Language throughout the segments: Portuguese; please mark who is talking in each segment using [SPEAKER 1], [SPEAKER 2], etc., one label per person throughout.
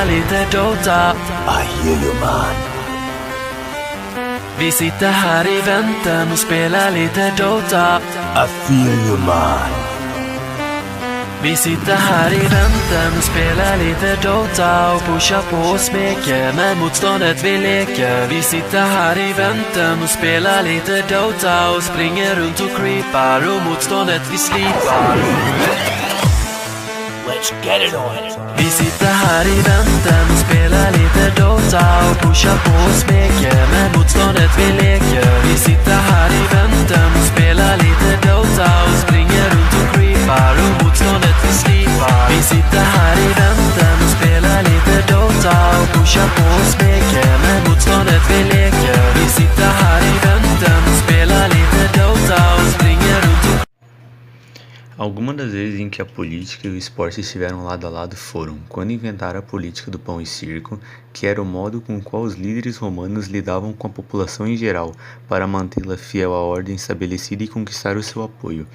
[SPEAKER 1] Lite Dota.
[SPEAKER 2] I hear you man.
[SPEAKER 1] Vi sitter här i väntan och spelar lite Dota.
[SPEAKER 2] I feel you man.
[SPEAKER 1] Vi sitter här i väntan och spelar lite Dota och pushar på och smeker med motståndet vi leker. Vi sitter här i väntan och spelar lite Dota och springer runt och creepar och motståndet vi slipar.
[SPEAKER 2] Let's get it on.
[SPEAKER 1] Vi sitter här i väntan och spelar lite Dota och pushar på och smeker med motståndet vi leker. Vi sitter här i väntan och spelar lite Dota och springer runt och creepar och motståndet vi slipar. Vi sitter här i väntan och spelar lite Dota och pushar på och smeker med motståndet vi leker. Vi sitter här i väntan och spelar lite Dota och springer runt och
[SPEAKER 3] Algumas das vezes em que a política e o esporte estiveram lado a lado foram quando inventaram a política do pão e circo, que era o modo com o qual os líderes romanos lidavam com a população em geral, para mantê-la fiel à ordem estabelecida e conquistar o seu apoio.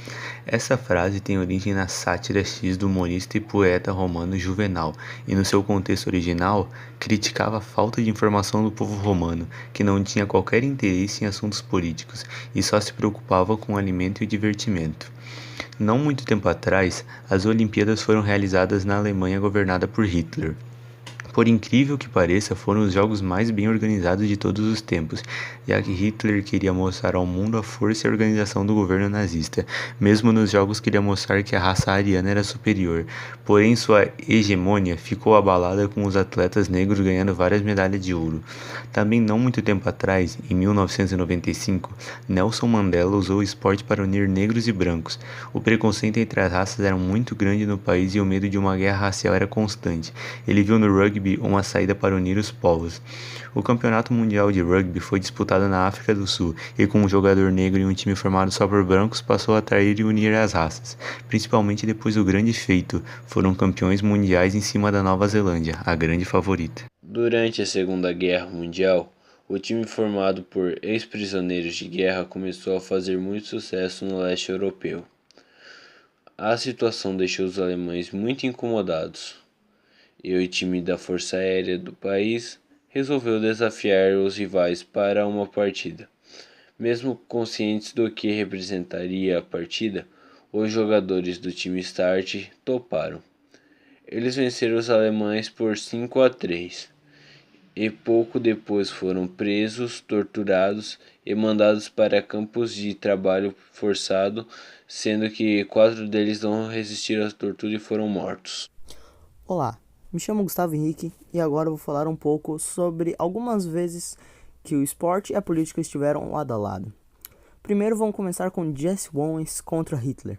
[SPEAKER 3] Essa frase tem origem na sátira X do humorista e poeta romano Juvenal, e no seu contexto original, criticava a falta de informação do povo romano, que não tinha qualquer interesse em assuntos políticos, e só se preocupava com o alimento e o divertimento. Não muito tempo atrás, as Olimpíadas foram realizadas na Alemanha governada por Hitler. Por incrível que pareça, foram os jogos mais bem organizados de todos os tempos, já que Hitler queria mostrar ao mundo a força e a organização do governo nazista. Mesmo nos jogos queria mostrar que a raça ariana era superior, porém sua hegemonia ficou abalada com os atletas negros ganhando várias medalhas de ouro. Também não muito tempo atrás, em 1995, Nelson Mandela usou o esporte para unir negros e brancos. O preconceito entre as raças era muito grande no país e o medo de uma guerra racial era constante. Ele viu no rugby uma saída para unir os povos. O Campeonato Mundial de Rugby foi disputado na África do Sul e com um jogador negro e um time formado só por brancos passou a atrair e unir as raças. Principalmente depois do grande feito, foram campeões mundiais em cima da Nova Zelândia, a grande favorita.
[SPEAKER 4] Durante a Segunda Guerra Mundial, o time formado por ex-prisioneiros de guerra começou a fazer muito sucesso no leste europeu. A situação deixou os alemães muito incomodados. E o time da Força Aérea do país resolveu desafiar os rivais para uma partida. Mesmo conscientes do que representaria a partida, os jogadores do time Start toparam. Eles venceram os alemães por 5-3 e pouco depois foram presos, torturados e mandados para campos de trabalho forçado, sendo que 4 deles não resistiram à tortura e foram mortos.
[SPEAKER 5] Olá, me chamo Gustavo Henrique e agora eu vou falar um pouco sobre algumas vezes que o esporte e a política estiveram lado a lado. Primeiro vamos começar com Jesse Owens contra Hitler.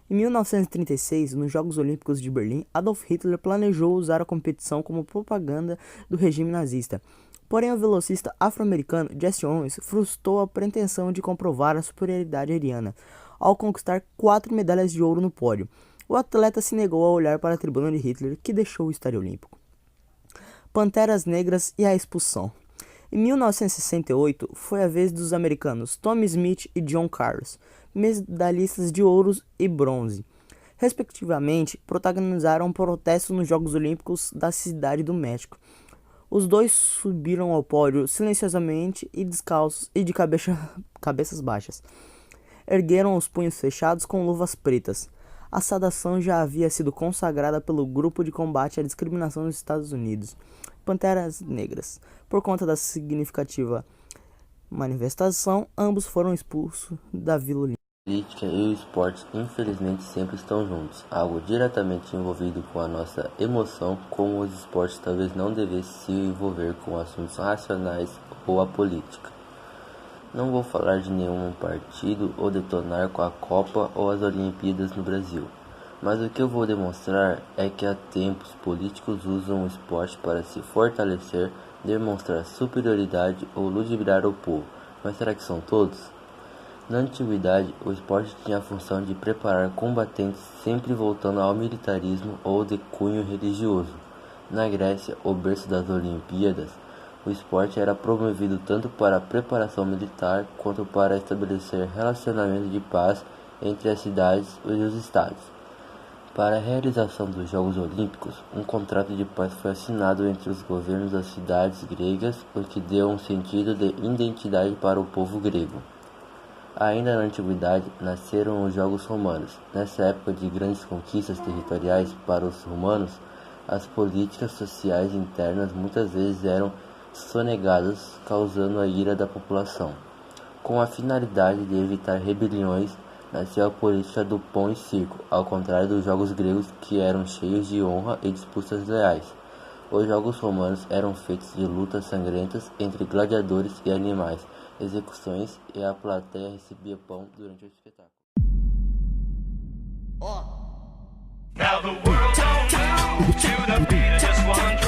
[SPEAKER 5] Em 1936, nos Jogos Olímpicos de Berlim, Adolf Hitler planejou usar a competição como propaganda do regime nazista. Porém, o velocista afro-americano Jesse Owens frustrou a pretensão de comprovar a superioridade ariana, ao conquistar 4 medalhas de ouro no pódio. O atleta se negou a olhar para a tribuna de Hitler, que deixou o Estádio Olímpico. Panteras Negras e a expulsão. Em 1968, foi a vez dos americanos Tommy Smith e John Carlos, medalhistas de ouro e bronze, respectivamente, protagonizaram protestos nos Jogos Olímpicos da Cidade do México. Os dois subiram ao pódio silenciosamente e descalços e de cabeças baixas. Ergueram os punhos fechados com luvas pretas. A saudação já havia sido consagrada pelo Grupo de Combate à Discriminação dos Estados Unidos, Panteras Negras. Por conta da significativa manifestação, ambos foram expulsos da Vila Olímpica.
[SPEAKER 6] A política e o esporte infelizmente sempre estão juntos, algo diretamente envolvido com a nossa emoção, como os esportes talvez não devessem se envolver com assuntos racionais ou a política. Não vou falar de nenhum partido ou detonar com a Copa ou as Olimpíadas no Brasil, mas o que eu vou demonstrar é que há tempos políticos usam o esporte para se fortalecer, demonstrar superioridade ou ludibriar o povo, mas será que são todos? Na antiguidade, o esporte tinha a função de preparar combatentes, sempre voltando ao militarismo ou de cunho religioso. Na Grécia, o berço das Olimpíadas, o esporte era promovido tanto para a preparação militar quanto para estabelecer relacionamento de paz entre as cidades e os estados. Para a realização dos Jogos Olímpicos, um contrato de paz foi assinado entre os governos das cidades gregas, o que deu um sentido de identidade para o povo grego. Ainda na antiguidade, nasceram os Jogos Romanos. Nessa época de grandes conquistas territoriais para os romanos, as políticas sociais internas muitas vezes eram sonegadas, causando a ira da população. Com a finalidade de evitar rebeliões, nasceu a política do pão e circo, ao contrário dos jogos gregos que eram cheios de honra e disputas leais. Os jogos romanos eram feitos de lutas sangrentas entre gladiadores e animais, execuções, e a plateia recebia pão durante o espetáculo.
[SPEAKER 7] Now the world don't move to the beat of just one